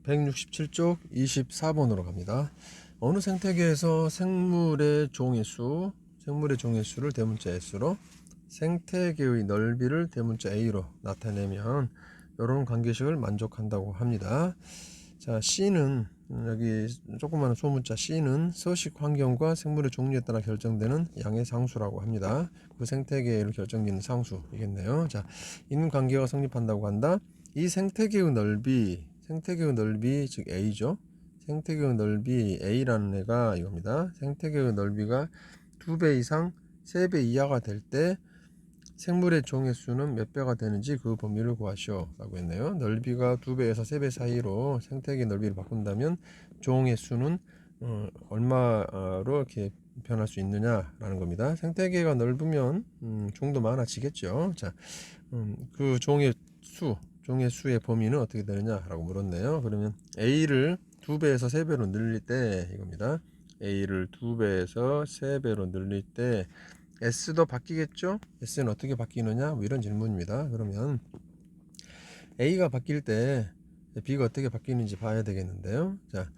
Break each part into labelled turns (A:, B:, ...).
A: 167쪽 24번으로 갑니다. 어느 생태계에서 생물의 종의 수를 대문자 S로 생태계의 넓이를 대문자 A로 나타내면 이런 관계식을 만족한다고 합니다. 자, C는 여기 조그마한 소문자 C는 서식 환경과 생물의 종류에 따라 결정되는 양의 상수라고 합니다. 그 생태계를 결정짓는 상수이겠네요. 자, 있는 관계가 성립한다고 한다. 이 생태계의 넓이 즉 A죠. 생태계의 넓이 A라는 애가 이겁니다. 생태계의 넓이가 2배 이상 3배 이하가 될 때 생물의 종의 수는 몇 배가 되는지 그 범위를 구하시오 라고 했네요. 넓이가 2배에서 3배 사이로 생태계 넓이를 바꾼다면 종의 수는 얼마로 이렇게 변할 수 있느냐라는 겁니다. 생태계가 넓으면 종도 많아지겠죠. 자, 그 종의 수의 범위는 어떻게 되느냐라고 물었네요. 그러면 A를 2배에서 3배로 늘릴 때 이겁니다. A를 2배에서 3배로 늘릴 때 S도 바뀌겠죠? S는 어떻게 바뀌느냐? 뭐 이런 질문입니다. 그러면 A가 바뀔 때 B가 어떻게 바뀌는지 봐야 되겠는데요. 자,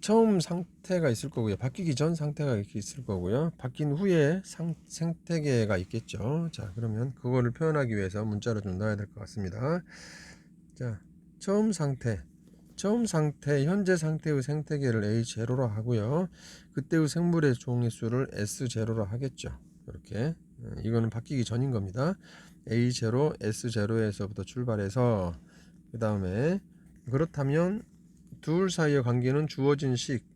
A: 처음 상태가 있을 거고요. 바뀌기 전 상태가 있을 거고요. 바뀐 후에 생태계가 있겠죠. 자, 그러면 그거를 표현하기 위해서 문자로 좀 넣어야 될 것 같습니다. 자, 처음 상태, 현재 상태의 생태계를 A0로 하고요. 그때의 생물의 종의 수를 S0로 하겠죠. 이렇게. 이거는 바뀌기 전인 겁니다. A0, S0에서부터 출발해서 그 다음에 그렇다면 둘 사이의 관계는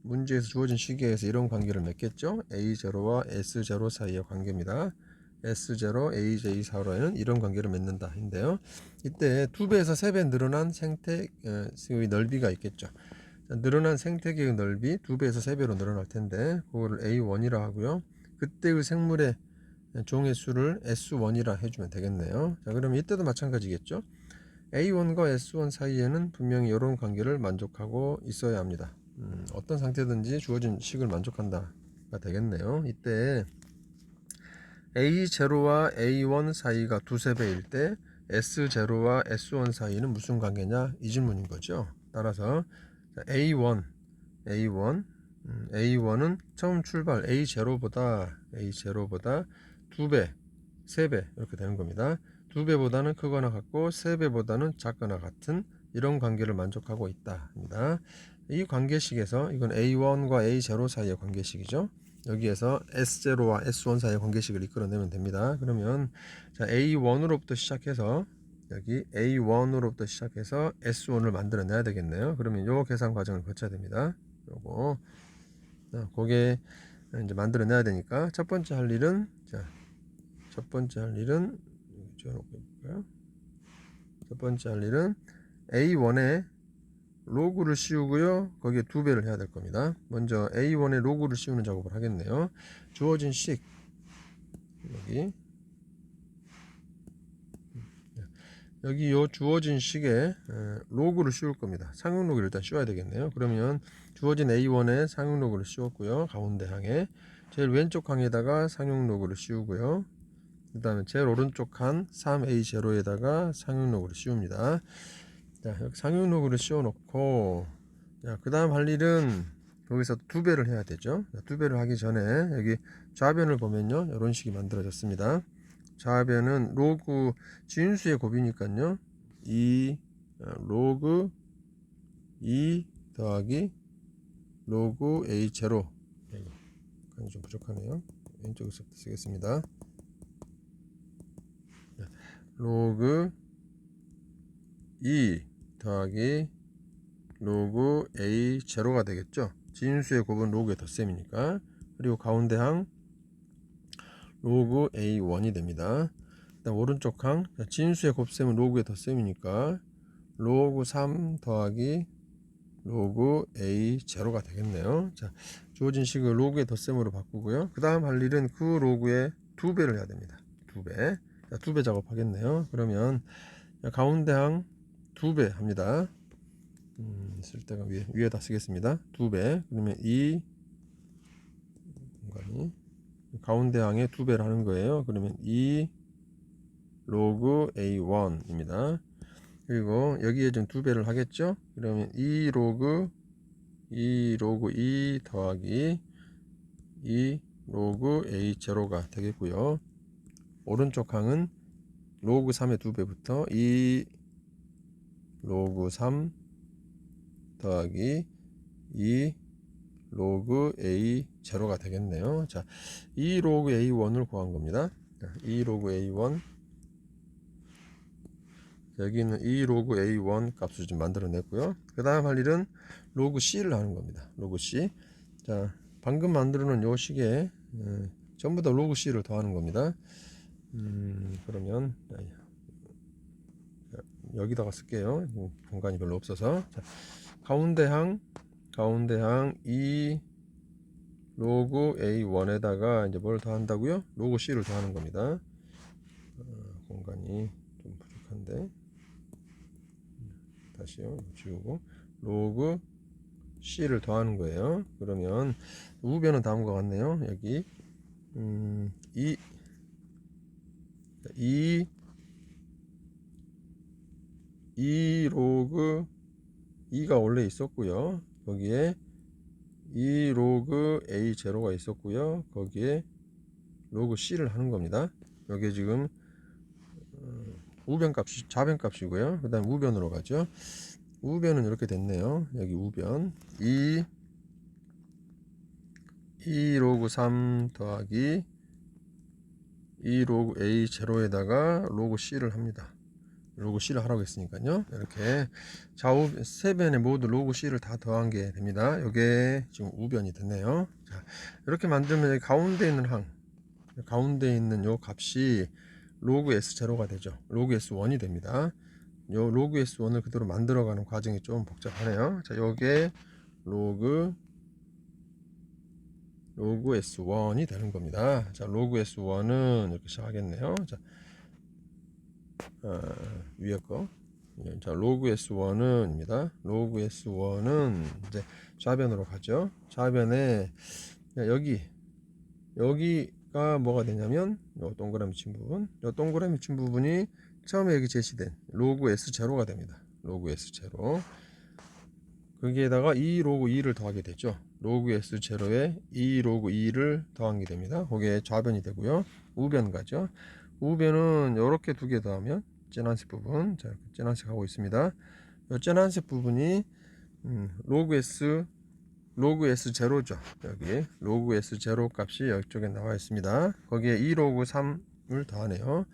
A: 문제에서 주어진 시계에서 이런 관계를 맺겠죠. A0와 S0 사이의 관계입니다. S0, AJ4로에는 이런 관계를 맺는다 인데요. 이때 2배에서 3배 늘어난 생태의 넓이가 있겠죠. 자, 늘어난 생태계의 넓이 2배에서 3배로 늘어날 텐데 그거를 A1이라 하고요. 그때의 생물의 종의 수를 S1이라 해주면 되겠네요. 자, 그러면 이때도 마찬가지겠죠. A1과 S1 사이에는 분명히 이런 관계를 만족하고 있어야 합니다. 어떤 상태든지 주어진 식을 만족한다가 되겠네요. 이때 A0와 A1 사이가 2~3배일 때 S0와 S1 사이는 무슨 관계냐? 이 질문인 거죠. 따라서 A1은 처음 출발 A0보다 2배, 3배 이렇게 되는 겁니다. 2배보다는 크거나 같고 3배보다는 작거나 같은 이런 관계를 만족하고 있다입니다. 이 관계식에서 이건 A1과 A0 사이의 관계식이죠. 여기에서 S0와 S1 사이의 관계식을 이끌어내면 됩니다. 그러면 자, A1으로부터 시작해서 여기 A1으로부터 시작해서 S1을 만들어내야 되겠네요. 그러면 요 계산 과정을 거쳐야 됩니다. 요거 그게 이제 만들어내야 되니까 첫 번째 할 일은 A1에 로그를 씌우고요. 거기에 2배를 해야 될 겁니다. 먼저 A1에 로그를 씌우는 작업을 하겠네요. 주어진 식 여기 요 주어진 식에 로그를 씌울 겁니다. 상용 로그를 일단 씌워야 되겠네요. 그러면 주어진 A1에 상용 로그를 씌웠고요. 가운데 항에 제일 왼쪽 항에다가 상용 로그를 씌우고요. 그 다음에 제일 오른쪽 칸 3A0에다가 상용 로그를 씌웁니다. 자, 여기 상용 로그를 씌워 놓고 그 다음 할 일은 여기서 2배를 해야 되죠. 2배를 하기 전에 여기 좌변을 보면요, 이런 식이 만들어졌습니다. 좌변은 로그 진수의 곱이니까요, 로그 2 더하기 로그 A0. 이거 좀 부족하네요. 왼쪽에서부터 쓰겠습니다. 로그 2 더하기 로그 A0가 되겠죠. 진수의 곱은 로그의 덧셈이니까. 그리고 가운데 항 로그 A1이 됩니다. 그다음 오른쪽 항 진수의 곱셈은 로그의 덧셈이니까 로그 3 더하기 로그 A0가 되겠네요. 자, 주어진 식을 로그의 덧셈으로 바꾸고요. 그 다음 할 일은 그 로그의 2배를 해야 됩니다. 2배. 자, 2배 작업하겠네요. 그러면 가운데 항 2배 합니다. 쓸 때가 위에다 쓰겠습니다. 2배. 그러면 이 공간이 가운데 항에 2배를 하는 거예요. 그러면 이 로그 A1입니다. 그리고 여기에 좀 2배를 하겠죠. 그러면 2 로그 2 더하기 2 로그 a 제로가 되겠고요. 오른쪽 항은 로그 3의 2배부터 2 로그 3 더하기 2 로그 a 제로가 되겠네요. 자, 2 로그 a1을 구한 겁니다. 2 로그 a1, 여기는 2 로그 a1 값을 좀 만들어 냈고요. 그 다음 할 일은 로그 c를 하는 겁니다. 로그 c. 자, 방금 만들어 놓은 요 식에 전부 다 로그 c를 더하는 겁니다. 그러면 여기다가 쓸게요. 공간이 별로 없어서. 자, 가운데 항 2 로그 a1에다가 이제 뭘 더한다고요? 로그 c를 더하는 겁니다. 공간이 좀 부족한데 다시요, 지우고 로그 c를 더하는 거예요. 그러면 우변은 다음과 같네요. 여기 2 로그 2가 원래 있었고요. 거기에 2 로그 a 제로가 있었고요. 거기에 로그 c를 하는 겁니다. 여기에 지금 우변값이 좌변값이고요. 그 다음 우변으로 가죠. 우변은 이렇게 됐네요. 여기 우변 2 로그 3 더하기 2 로그 a 제로에다가 로그 c를 합니다. 로그 c를 하라고 했으니까요. 이렇게 좌우 세 변에 모두 로그 c를 다 더한 게 됩니다. 이게 지금 우변이 됐네요. 자, 이렇게 만들면 여기 가운데 있는 항, 가운데 있는 요 값이 로그 s 제로가 되죠. 로그 s1이 됩니다. 요 로그 s1을 그대로 만들어가는 과정이 좀 복잡하네요. 자, 요게 로그 s1이 되는 겁니다. 자, 로그 s1은 이렇게 시작하겠네요. 자, 위에 거. 자, 로그 s1은입니다. 로그 s1은 이제 좌변으로 가죠. 좌변에 여기가 뭐가 되냐면 요 동그라미 친 부분, 요 동그라미 친 부분이 처음에 여기 제시된 로그 s0가 됩니다. 로그 s0. 거기에다가 2 로그 2를 더하게 되죠. 로그 s0에 2 로그 2를 더한 게 됩니다. 거기에 좌변이 되고요. 우변 가죠. 우변은 이렇게 두 개 더하면 진한색 부분, 자, 진한색 하고 있습니다. 이 진한색 부분이 로그 s 제로죠. 여기 로그 s 제로 값이 이쪽에 나와 있습니다. 거기에 2 로그 3을 더하네요.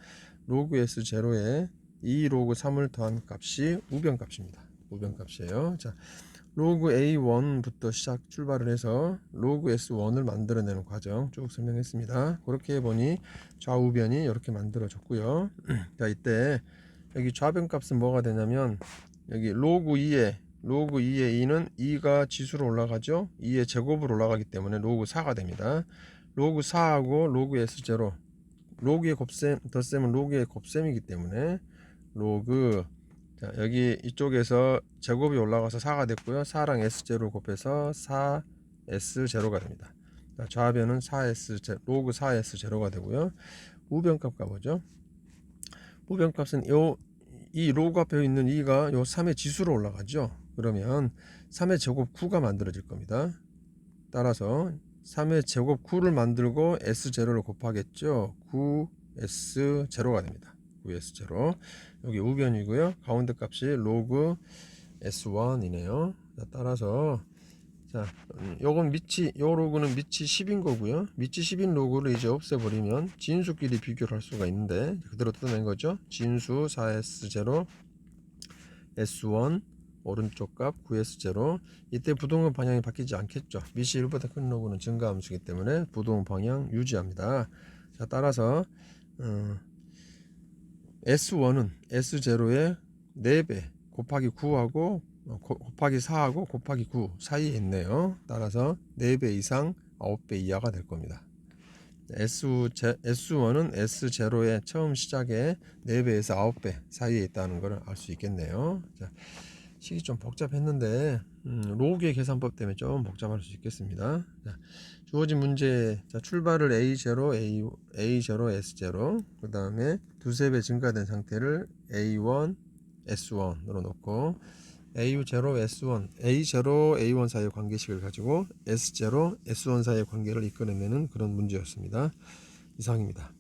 A: 로그 s 제로에 2 로그 3을 더한 값이 우변 값입니다. 우변 값이에요. 자, 로그 a1부터 출발을 해서 로그 s1을 만들어내는 과정 쭉 설명했습니다. 그렇게 해보니 좌우변이 이렇게 만들어졌고요. 자, 이때 여기 좌변 값은 뭐가 되냐면 여기 로그 2의 2는 2가 지수로 올라가죠. 2의 제곱으로 올라가기 때문에 로그 4가 됩니다. 로그 4하고 로그 s0, 로그의 곱셈, 덧셈은 로그의 곱셈이기 때문에 로그, 자, 여기 이쪽에서 제곱이 올라가서 4가 됐고요. 4랑 s0 곱해서 4s0가 됩니다. 자, 좌변은 4s 로그 4s0가 되고요. 우변값 가보죠. 우변값은 이 로그 앞에 있는 2가 요 3의 지수로 올라가죠. 그러면 3의 제곱 9가 만들어질 겁니다. 따라서 3의 제곱 9를 만들고 s0를 곱하겠죠. 9s0가 됩니다. 9s0. 여기 우변이고요. 가운데 값이 로그 s1이네요. 자, 따라서 자, 요건 요 로그는 밑이 10인 거고요. 밑이 10인 로그를 이제 없애버리면 진수끼리 비교를 할 수가 있는데 그대로 뜯어낸 거죠. 진수 4s0 s1 오른쪽 값 9s0. 이때 부동의 방향이 바뀌지 않겠죠. 밑이 1보다 큰 로그는 증가함수이기 때문에 부동 방향 유지합니다. 자, 따라서 S1은 S0의 4배 곱하기 9하고 곱하기 4하고 곱하기 9 사이에 있네요. 따라서 4배 이상 9배 이하가 될 겁니다. S1은 S0의 처음 시작에 4배에서 9배 사이에 있다는 걸 알 수 있겠네요. 자, 식이 좀 복잡했는데 로그의 계산법 때문에 좀 복잡할 수 있겠습니다. 자, 주어진 문제, 자, 출발을 A0, A0, S0, 그 다음에 두세 배 증가된 상태를 A1, S1으로 놓고 AU0, S1, A0, A1 사이의 관계식을 가지고 S0, S1 사이의 관계를 이끌어내는 그런 문제였습니다. 이상입니다.